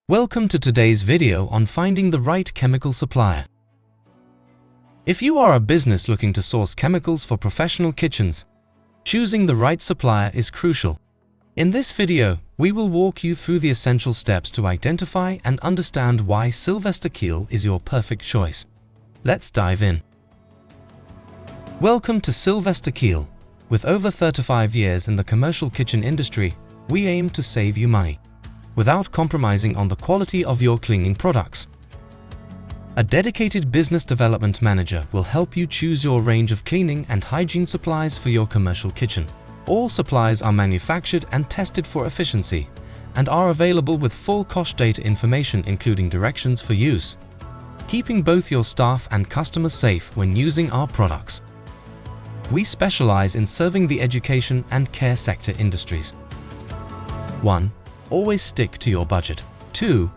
Welcome to today's video on finding the right chemical supplier. If you are a business looking to source chemicals for professional kitchens, choosing the right supplier is crucial. In this video, we will walk you through the essential steps to identify and understand why Sylvester Keel is your perfect choice. Let's dive in. Welcome to Sylvester Keel. With over 35 years in the commercial kitchen industry, we aim to save you money without compromising on the quality of your cleaning products. A dedicated business development manager will help you choose your range of cleaning and hygiene supplies for your commercial kitchen. All supplies are manufactured and tested for efficiency and are available with full cost data information including directions for use, keeping both your staff and customers safe when using our products. We specialize in serving the education and care sector industries. 1. Always stick to your budget. 2.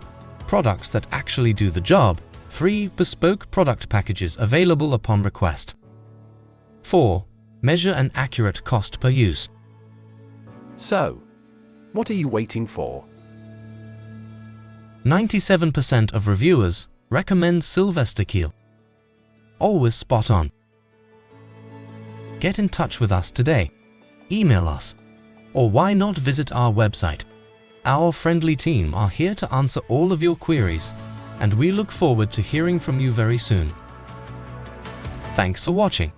Products that actually do the job. 3. Bespoke product packages available upon request. 4. Measure an accurate cost per use. So, what are you waiting for? 97% of reviewers recommend Sylvester Keel. Always spot on. Get in touch with us today. Email us. Or why not visit our website? Our friendly team are here to answer all of your queries, and we look forward to hearing from you very soon. Thanks for watching.